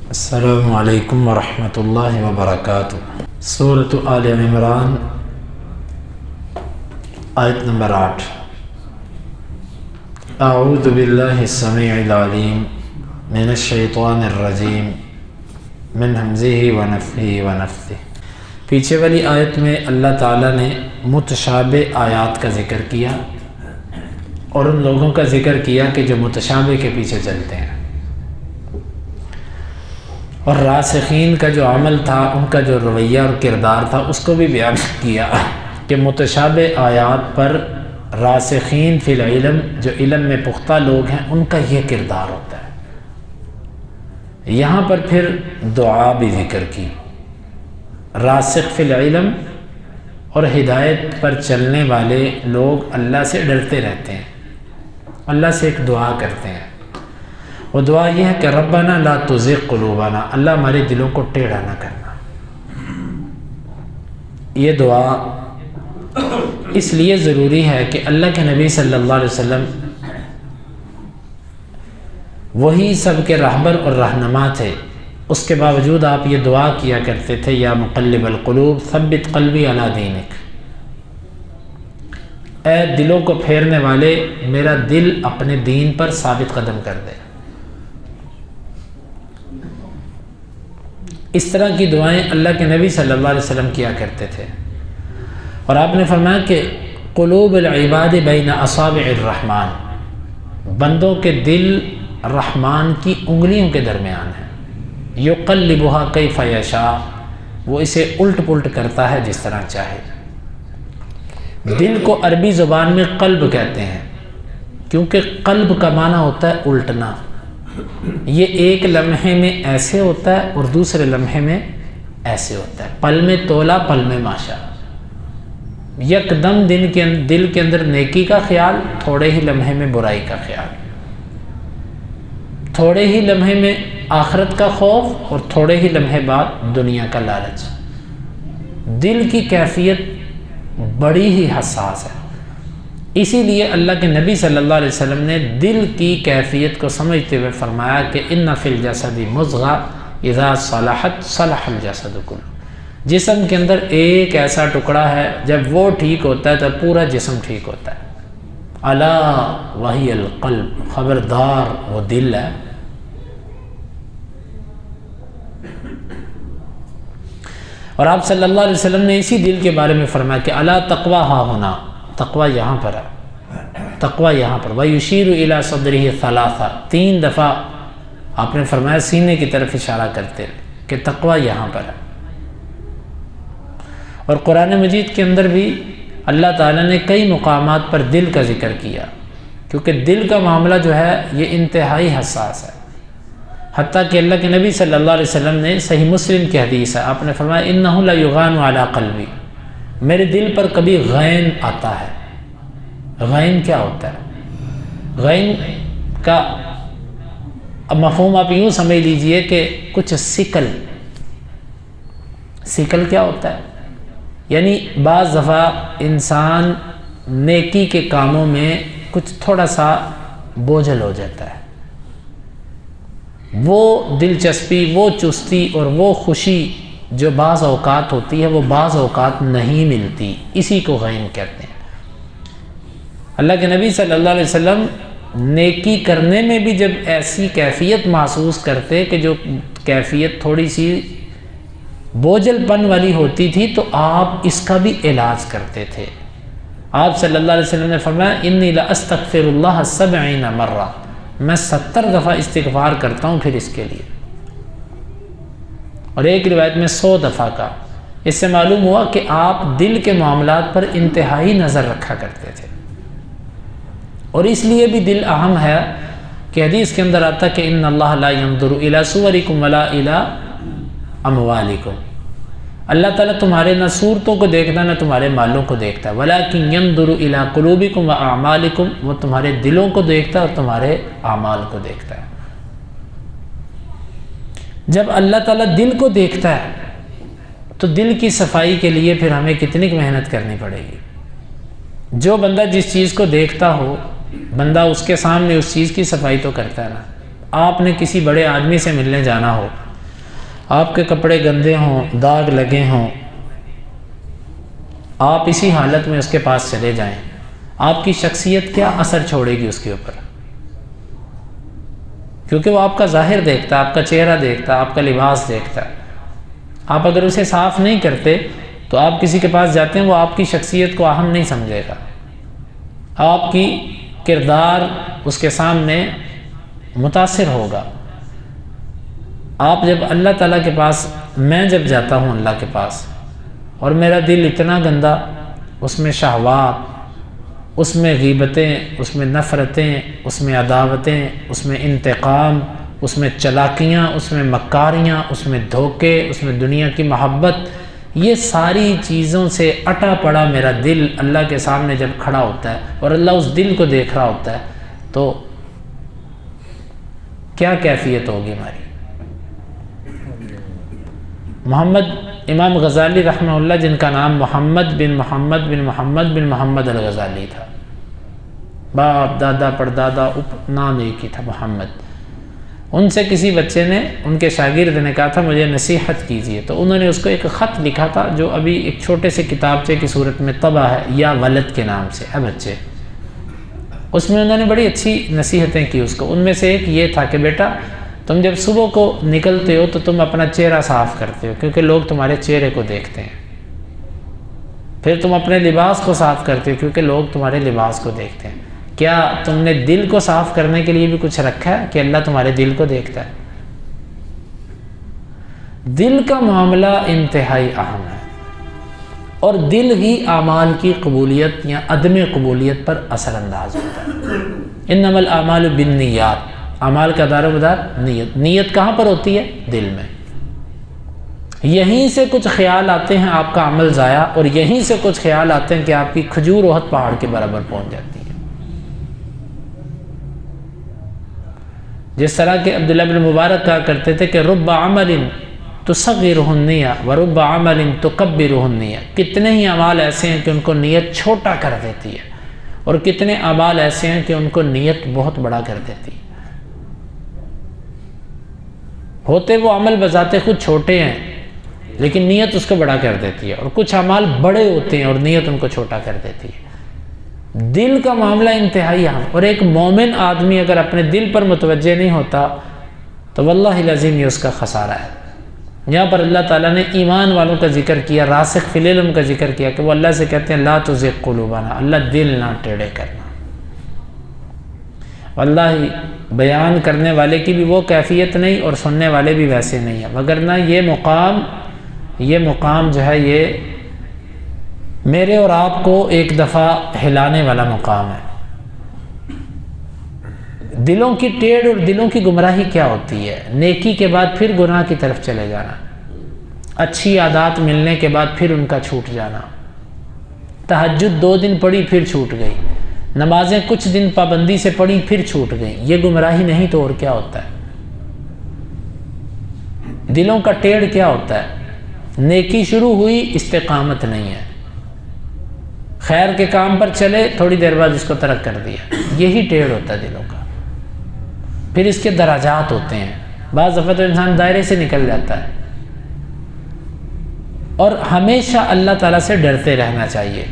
السلام علیکم ورحمۃ اللہ وبرکاتہ۔ سورۃ آل عمران آیت نمبر 8۔ اعوذ باللہ السمیع العلیم من الشیطان الرجیم من ہمزہ ونفخہ ونفثہ۔ پیچھے والی آیت میں اللہ تعالیٰ نے متشابہ آیات کا ذکر کیا اور ان لوگوں کا ذکر کیا کہ جو متشابہ کے پیچھے چلتے ہیں، اور راسخین کا جو عمل تھا، ان کا جو رویہ اور کردار تھا، اس کو بھی بیان کیا کہ متشابہ آیات پر راسخین فی العلم، جو علم میں پختہ لوگ ہیں، ان کا یہ کردار ہوتا ہے۔ یہاں پر پھر دعا بھی ذکر کی۔ راسخ فی العلم اور ہدایت پر چلنے والے لوگ اللہ سے ڈرتے رہتے ہیں، اللہ سے ایک دعا کرتے ہیں۔ وہ دعا یہ ہے کہ ربنا لا تزغ قلوبنا، اللہ ہمارے دلوں کو ٹیڑھا نہ کرنا۔ یہ دعا اس لیے ضروری ہے کہ اللہ کے نبی صلی اللہ علیہ وسلم وہی سب کے رہبر اور رہنما تھے، اس کے باوجود آپ یہ دعا کیا کرتے تھے، یا مقلب القلوب ثبت قلبی علی دینک، اے دلوں کو پھیرنے والے، میرا دل اپنے دین پر ثابت قدم کر دے۔ اس طرح کی دعائیں اللہ کے نبی صلی اللہ علیہ وسلم کیا کرتے تھے، اور آپ نے فرمایا کہ قلوب العباد بین اصابع الرحمن، بندوں کے دل رحمان کی انگلیوں کے درمیان ہیں، یقلبها کیف یشاء، وہ اسے الٹ پلٹ کرتا ہے جس طرح چاہے۔ دل کو عربی زبان میں قلب کہتے ہیں، کیونکہ قلب کا معنی ہوتا ہے الٹنا۔ یہ ایک لمحے میں ایسے ہوتا ہے اور دوسرے لمحے میں ایسے ہوتا ہے، پل میں تولا پل میں ماشا۔ یکدم دل کے اندر نیکی کا خیال، تھوڑے ہی لمحے میں برائی کا خیال، تھوڑے ہی لمحے میں آخرت کا خوف اور تھوڑے ہی لمحے بعد دنیا کا لالچ۔ دل کی کیفیت بڑی ہی حساس ہے، اسی لیے اللہ کے نبی صلی اللہ علیہ وسلم نے دل کی کیفیت کو سمجھتے ہوئے فرمایا کہ ان فی الجسد مضغہ اذا صلحت صلح الجسد کلہ، جسم کے اندر ایک ایسا ٹکڑا ہے، جب وہ ٹھیک ہوتا ہے تو پورا جسم ٹھیک ہوتا ہے۔ الا وہی القلب، خبردار وہ دل ہے۔ اور آپ صلی اللہ علیہ وسلم نے اسی دل کے بارے میں فرمایا کہ الا تقویٰ ہا ہونا، تقویٰ یہاں پر ہے، تقویٰ یہاں پر۔ وَيُشِيرُ إِلَى صَدْرِهِ ثَلَاثًا، 3 دفعہ آپ نے فرمایا سینے کی طرف اشارہ کرتے کہ تقویٰ یہاں پر ہے۔ اور قرآن مجید کے اندر بھی اللہ تعالیٰ نے کئی مقامات پر دل کا ذکر کیا، کیونکہ دل کا معاملہ جو ہے یہ انتہائی حساس ہے۔ حتیٰ کہ اللہ کے نبی صلی اللہ علیہ وسلم نے صحیح مسلم کی حدیث ہے، آپ نے فرمایا اِنَّهُ لَيُغَانُ عَلَىٰ قَلْبِي، میرے دل پر کبھی غین آتا ہے۔ غین کیا ہوتا ہے؟ غین کا مفہوم آپ یوں سمجھ لیجئے کہ کچھ سکل کیا ہوتا ہے؟ یعنی بعض دفعہ انسان نیکی کے کاموں میں کچھ تھوڑا سا بوجھل ہو جاتا ہے، وہ دلچسپی، وہ چستی اور وہ خوشی جو بعض اوقات ہوتی ہے وہ بعض اوقات نہیں ملتی، اسی کو غین کہتے ہیں۔ اللہ کے نبی صلی اللہ علیہ وسلم نیکی کرنے میں بھی جب ایسی کیفیت محسوس کرتے کہ جو کیفیت تھوڑی سی بوجھل پن والی ہوتی تھی، تو آپ اس کا بھی علاج کرتے تھے۔ آپ صلی اللہ علیہ وسلم نے فرمایا انی لاستغفر اللہ 70 مرہ، میں 70 دفعہ استغفار کرتا ہوں پھر اس کے لیے، اور ایک روایت میں 100 دفعہ کا۔ اس سے معلوم ہوا کہ آپ دل کے معاملات پر انتہائی نظر رکھا کرتے تھے، اور اس لیے بھی دل اہم ہے کہ حدیث کے اندر آتا کہ ان اللہ لا ينظر الى صورکم ولا الى اموالکم، اللہ تعالیٰ تمہارے نہ صورتوں کو دیکھتا نہ تمہارے مالوں کو دیکھتا ہے، ولکن ينظر الى قلوبکم واعمالکم، وہ تمہارے دلوں کو دیکھتا ہے اور تمہارے اعمال کو دیکھتا ہے۔ جب اللہ تعالیٰ دل کو دیکھتا ہے تو دل کی صفائی کے لیے پھر ہمیں کتنی محنت کرنی پڑے گی۔ جو بندہ جس چیز کو دیکھتا ہو، بندہ اس کے سامنے اس چیز کی صفائی تو کرتا ہے نا۔ آپ نے کسی بڑے آدمی سے ملنے جانا ہو آپ کے کپڑے گندے ہوں، داغ لگے ہوں، آپ اسی حالت میں اس کے پاس چلے جائیں، آپ کی شخصیت کیا اثر چھوڑے گی اس کے اوپر؟ کیونکہ وہ آپ کا ظاہر دیکھتا ہے، آپ کا چہرہ دیکھتا ہے، آپ کا لباس دیکھتا ہے۔ آپ اگر اسے صاف نہیں کرتے تو آپ کسی کے پاس جاتے ہیں، وہ آپ کی شخصیت کو اہم نہیں سمجھے گا، آپ کی کردار اس کے سامنے متاثر ہوگا۔ آپ جب اللہ تعالیٰ کے پاس، میں جب جاتا ہوں اللہ کے پاس اور میرا دل اتنا گندا، اس میں شہوات، اس میں غیبتیں، اس میں نفرتیں، اس میں عداوتیں، اس میں انتقام، اس میں چلاکیاں، اس میں مکاریاں، اس میں دھوکے، اس میں دنیا کی محبت، یہ ساری چیزوں سے اٹا پڑا میرا دل اللہ کے سامنے جب کھڑا ہوتا ہے اور اللہ اس دل کو دیکھ رہا ہوتا ہے تو کیا کیفیت ہوگی ہماری؟ امام غزالی رحمہ اللہ، جن کا نام محمد بن محمد بن محمد بن محمد الغزالی تھا، باپ دادا پردادا نام ایک ہی تھا محمد، ان سے کسی بچے نے، ان کے شاگرد نے کہا تھا مجھے نصیحت کیجیے، تو انہوں نے اس کو ایک خط لکھا تھا جو ابھی ایک چھوٹے سے کتابچے کی صورت میں طبع ہے، یا ولد کے نام سے ہے بچے۔ اس میں انہوں نے بڑی اچھی نصیحتیں کی اس کو، ان میں سے ایک یہ تھا کہ بیٹا تم جب صبح کو نکلتے ہو تو تم اپنا چہرہ صاف کرتے ہو کیونکہ لوگ تمہارے چہرے کو دیکھتے ہیں، پھر تم اپنے لباس کو صاف کرتے ہو کیونکہ لوگ تمہارے لباس کو دیکھتے ہیں۔ کیا تم نے دل کو صاف کرنے کے لیے بھی کچھ رکھا ہے کہ اللہ تمہارے دل کو دیکھتا ہے؟ دل کا معاملہ انتہائی اہم ہے، اور دل ہی اعمال کی قبولیت یا عدم قبولیت پر اثر انداز ہوتا ہے۔ انما الاعمال بالنیات، اعمال کا دار و مدار نیت۔ نیت کہاں پر ہوتی ہے؟ دل میں۔ یہیں سے کچھ خیال آتے ہیں آپ کا عمل ضائع، اور یہیں سے کچھ خیال آتے ہیں کہ آپ کی کھجور احد پہاڑ کے برابر پہنچ جاتی ہے۔ جس طرح کہ عبداللہ بن مبارک کہا کرتے تھے کہ رب عمل تصغرہ النیہ ورب عمل تکبرہ النیہ، کتنے ہی اعمال ایسے ہیں کہ ان کو نیت چھوٹا کر دیتی ہے، اور کتنے اعمال ایسے ہیں کہ ان کو نیت بہت بڑا کر دیتی ہے۔ ہوتے وہ عمل بذات خود چھوٹے ہیں لیکن نیت اس کو بڑا کر دیتی ہے، اور کچھ اعمال بڑے ہوتے ہیں اور نیت ان کو چھوٹا کر دیتی ہے۔ دل کا معاملہ انتہائی اہم، اور ایک مومن آدمی اگر اپنے دل پر متوجہ نہیں ہوتا تو واللہ العظیم یہ اس کا خسارہ ہے۔ یہاں پر اللہ تعالیٰ نے ایمان والوں کا ذکر کیا، راسخ فی العلم کا ذکر کیا کہ وہ اللہ سے کہتے ہیں لا تزغ قلوبنا، اللہ دل نہ ٹیڑھے کرنا۔ واللہ بیان کرنے والے کی بھی وہ کیفیت نہیں اور سننے والے بھی ویسے نہیں ہیں، وگرنہ یہ مقام جو ہے یہ میرے اور آپ کو ایک دفعہ ہلانے والا مقام ہے۔ دلوں کی ٹیڑھ اور دلوں کی گمراہی کیا ہوتی ہے؟ نیکی کے بعد پھر گناہ کی طرف چلے جانا، اچھی عادات ملنے کے بعد پھر ان کا چھوٹ جانا، تہجد 2 دن پڑھی پھر چھوٹ گئی، نمازیں کچھ دن پابندی سے پڑھی پھر چھوٹ گئیں، یہ گمراہی نہیں تو اور کیا ہوتا ہے؟ دلوں کا ٹیڑھ کیا ہوتا ہے؟ نیکی شروع ہوئی، استقامت نہیں ہے، خیر کے کام پر چلے، تھوڑی دیر بعد اس کو ترک کر دیا، یہی ٹیڑھ ہوتا ہے دلوں کا۔ پھر اس کے درجات ہوتے ہیں، بعض دفعہ تو انسان دائرے سے نکل جاتا ہے۔ اور ہمیشہ اللہ تعالیٰ سے ڈرتے رہنا چاہیے۔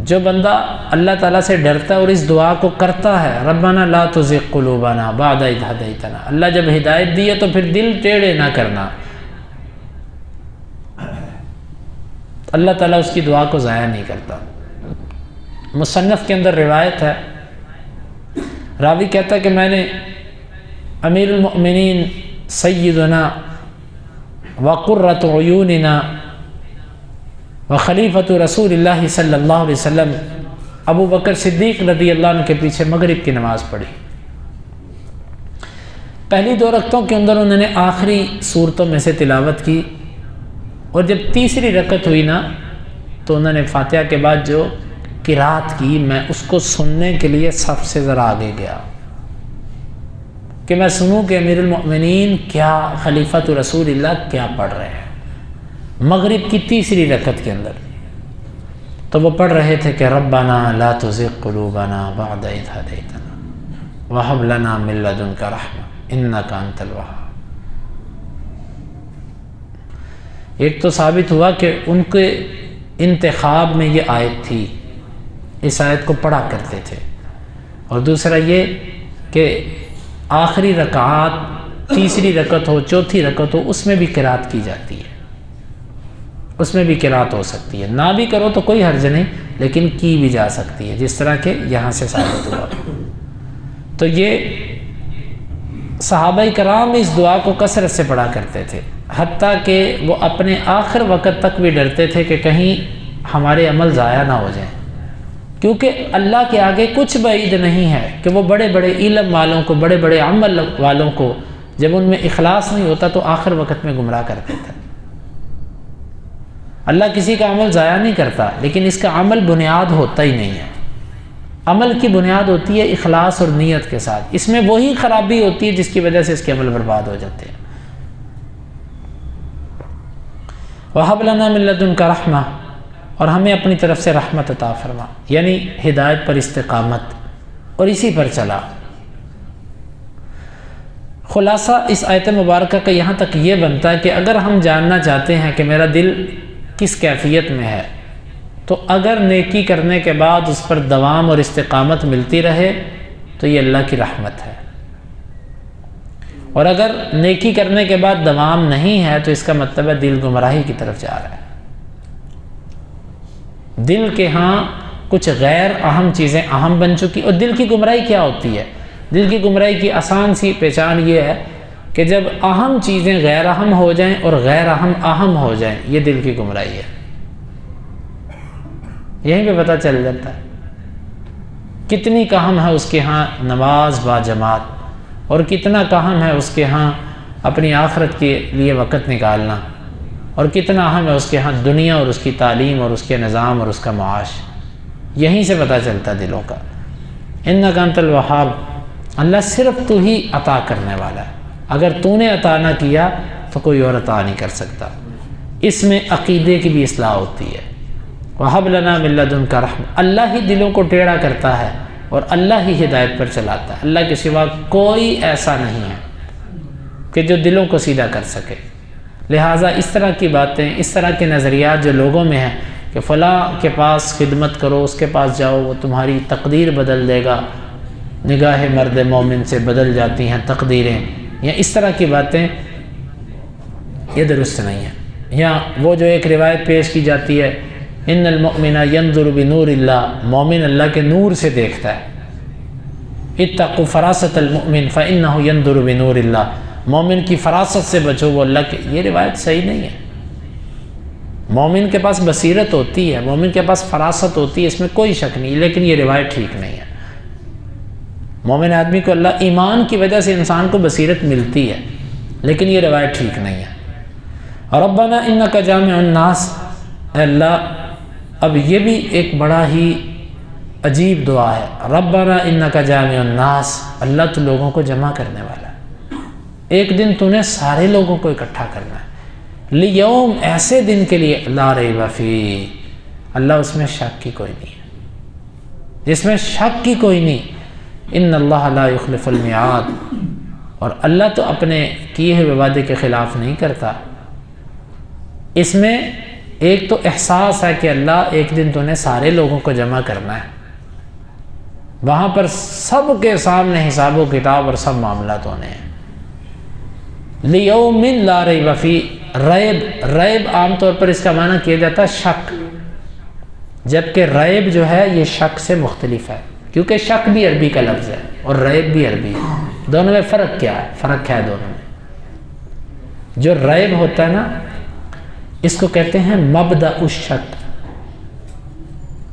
جو بندہ اللہ تعالیٰ سے ڈرتا ہے اور اس دعا کو کرتا ہے، ربنا لا تزغ قلوبنا بعد اذ ہدیتنا، اللہ جب ہدایت دی ہے تو پھر دل ٹیڑھے نہ کرنا، اللہ تعالیٰ اس کی دعا کو ضائع نہیں کرتا۔ مصنف کے اندر روایت ہے، راوی کہتا ہے کہ میں نے امیر المؤمنین سیدنا وقرۃ عیوننا وخلیفۃ رسول اللہ صلی اللہ علیہ وسلم ابو بکر صدیق رضی اللہ عنہ کے پیچھے مغرب کی نماز پڑھی۔ پہلی 2 رکعتوں کے اندر انہوں نے آخری صورتوں میں سے تلاوت کی، اور جب تیسری رکعت ہوئی نا تو انہوں نے فاتحہ کے بعد جو قرات کی، میں اس کو سننے کے لیے صف سے ذرا آگے گیا کہ میں سنوں کہ امیر المؤمنین کیا، خلیفۃ رسول اللہ کیا پڑھ رہے ہیں مغرب کی تیسری رکعت کے اندر۔ تو وہ پڑھ رہے تھے کہ ربنا لا تزغ قلوبنا بعد اذ ہدیتنا وہب لنا من لدنک رحمۃ انک انت الوہاب۔ ایک تو ثابت ہوا کہ ان کے انتخاب میں یہ آیت تھی، اس آیت کو پڑھا کرتے تھے، اور دوسرا یہ کہ آخری رکعات، تیسری رکعت ہو، چوتھی رکعت ہو، اس میں بھی قرات کی جاتی ہے، اس میں بھی قرات ہو سکتی ہے، نہ بھی کرو تو کوئی حرج نہیں، لیکن کی بھی جا سکتی ہے، جس طرح کہ یہاں سے ثابت ہوا۔ تو یہ صحابہ کرام اس دعا کو کثرت سے پڑھا کرتے تھے، حتیٰ کہ وہ اپنے آخر وقت تک بھی ڈرتے تھے کہ کہیں ہمارے عمل ضائع نہ ہو جائیں، کیونکہ اللہ کے آگے کچھ بعید نہیں ہے کہ وہ بڑے بڑے علم والوں کو، بڑے بڑے عمل والوں کو جب ان میں اخلاص نہیں ہوتا تو آخر وقت میں گمراہ کر دیتا۔ اللہ کسی کا عمل ضائع نہیں کرتا، لیکن اس کا عمل بنیاد ہوتا ہی نہیں ہے۔ عمل کی بنیاد ہوتی ہے اخلاص اور نیت کے ساتھ، اس میں وہی خرابی ہوتی ہے جس کی وجہ سے اس کے عمل برباد ہو جاتے ہیں۔ وَهَبْ لَنَا مِن لَّدُنْكَ رَحْمَةً، اور ہمیں اپنی طرف سے رحمت عطا فرما، یعنی ہدایت پر استقامت، اور اسی پر چلا۔ خلاصہ اس آیت مبارکہ کا یہاں تک یہ بنتا ہے کہ اگر ہم جاننا چاہتے ہیں کہ میرا دل کس کیفیت میں ہے، تو اگر نیکی کرنے کے بعد اس پر دوام اور استقامت ملتی رہے تو یہ اللہ کی رحمت ہے، اور اگر نیکی کرنے کے بعد دوام نہیں ہے تو اس کا مطلب ہے دل گمراہی کی طرف جا رہا ہے۔ دل کے ہاں کچھ غیر اہم چیزیں اہم بن چکی، اور دل کی گمراہی کیا ہوتی ہے؟ دل کی گمراہی کی آسان سی پہچان یہ ہے کہ جب اہم چیزیں غیر اہم ہو جائیں اور غیر اہم اہم ہو جائیں، یہ دل کی گمراہی ہے۔ یہیں پہ پتہ چل جاتا ہے کتنی اہم ہے اس کے ہاں نماز با جماعت، اور کتنا اہم ہے اس کے ہاں اپنی آخرت کے لیے وقت نکالنا، اور کتنا اہم ہے اس کے ہاں دنیا اور اس کی تعلیم اور اس کے نظام اور اس کا معاش۔ یہیں سے پتہ چلتا ہے دلوں کا۔ انک انت الوہاب، اللہ صرف تو ہی عطا کرنے والا ہے، اگر تو نے عطا نہ کیا تو کوئی اور عطا نہیں کر سکتا۔ اس میں عقیدے کی بھی اصلاح ہوتی ہے۔ وَهَبْ لَنَا مِن لَّدُنْكَ رَحْمَةً، اللہ ہی دلوں کو ٹیڑھا کرتا ہے اور اللہ ہی ہدایت پر چلاتا ہے، اللہ کے سوا کوئی ایسا نہیں ہے کہ جو دلوں کو سیدھا کر سکے۔ لہٰذا اس طرح کی باتیں، اس طرح کے نظریات جو لوگوں میں ہیں کہ فلاں کے پاس خدمت کرو، اس کے پاس جاؤ، وہ تمہاری تقدیر بدل دے گا، نگاہ مرد مومن سے بدل جاتی ہیں تقدیریں، یا اس طرح کی باتیں، یہ درست نہیں ہے۔ یا وہ جو ایک روایت پیش کی جاتی ہے، ان المؤمن ينظر بنور اللہ، مومن اللہ کے نور سے دیکھتا ہے۔ اتقوا فراست المؤمن فانه ينظر بنور اللہ، مومن کی فراست سے بچو، وہ اللہ کے، یہ روایت صحیح نہیں ہے۔ مومن کے پاس بصیرت ہوتی ہے، مومن کے پاس فراست ہوتی ہے، اس میں کوئی شک نہیں، لیکن یہ روایت ٹھیک نہیں ہے۔ مومن آدمی کو اللہ، ایمان کی وجہ سے انسان کو بصیرت ملتی ہے، لیکن یہ روایت ٹھیک نہیں ہے۔ ربنا انک جامع الناس، اے اللہ، اب یہ بھی ایک بڑا ہی عجیب دعا ہے۔ ربنا انک جامع الناس، اللہ تو لوگوں کو جمع کرنے والا ہے، ایک دن تو نے سارے لوگوں کو اکٹھا کرنا ہے۔ لیوم، ایسے دن کے لیے، لا ریب فیہ، اللہ اس میں شک کی کوئی نہیں ہے، جس میں شک کی کوئی نہیں۔ ان اللہ لا یخلف المیعاد، اور اللہ تو اپنے کیے ہوئے وعدے کے خلاف نہیں کرتا۔ اس میں ایک تو احساس ہے کہ اللہ ایک دن تو نے سارے لوگوں کو جمع کرنا ہے، وہاں پر سب کے سامنے حساب و کتاب اور سب معاملات ہونے ہیں۔ لیوم لا ریب فیہ، ریب عام طور پر اس کا معنی کیا جاتا ہے شک، جبکہ ریب جو ہے یہ شک سے مختلف ہے، کیونکہ شک بھی عربی کا لفظ ہے اور ریب بھی عربی ہے۔ دونوں میں فرق کیا ہے؟ فرق ہے دونوں میں۔ جو ریب ہوتا ہے نا، اس کو کہتے ہیں مبدأ الشک،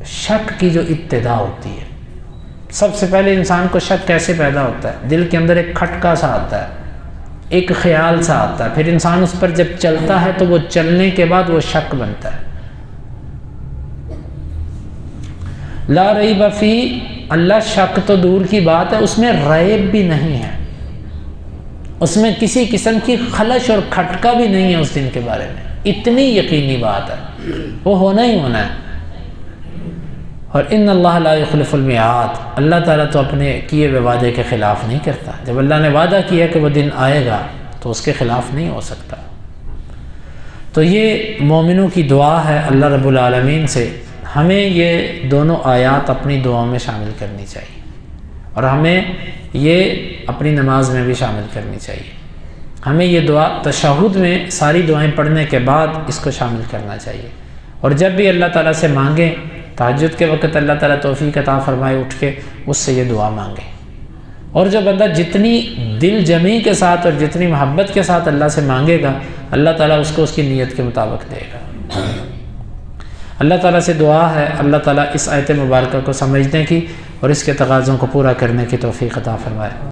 شک کی جو ابتدا ہوتی ہے۔ سب سے پہلے انسان کو شک کیسے پیدا ہوتا ہے؟ دل کے اندر ایک کھٹکا سا آتا ہے، ایک خیال سا آتا ہے، پھر انسان اس پر جب چلتا ہے تو وہ چلنے کے بعد وہ شک بنتا ہے۔ لا ریب فیہ، اللہ شک تو دور کی بات ہے، اس میں ریب بھی نہیں ہے، اس میں کسی قسم کی خلش اور کھٹکا بھی نہیں ہے اس دن کے بارے میں، اتنی یقینی بات ہے، وہ ہونا ہی ہونا ہے۔ اور ان اللہ لا یخلف المیعاد، اللہ تعالیٰ تو اپنے کیے ہوئے وعدے کے خلاف نہیں کرتا۔ جب اللہ نے وعدہ کیا کہ وہ دن آئے گا تو اس کے خلاف نہیں ہو سکتا۔ تو یہ مومنوں کی دعا ہے اللہ رب العالمین سے. ہمیں یہ دونوں آیات اپنی دعاؤں میں شامل کرنی چاہیے اور ہمیں یہ اپنی نماز میں بھی شامل کرنی چاہیے. ہمیں یہ دعا تشہد میں ساری دعائیں پڑھنے کے بعد اس کو شامل کرنا چاہیے. اور جب بھی اللہ تعالیٰ سے مانگیں، تہجد کے وقت اللہ تعالیٰ توفیق عطا فرمائے، اٹھ کے اس سے یہ دعا مانگیں. اور جو بندہ جتنی دل جمی کے ساتھ اور جتنی محبت کے ساتھ اللہ سے مانگے گا، اللہ تعالیٰ اس کو اس کی نیت کے مطابق دے گا. اللہ تعالیٰ سے دعا ہے اللہ تعالیٰ اس آیت مبارکہ کو سمجھنے کی اور اس کے تقاضوں کو پورا کرنے کی توفیق عطا فرمائے.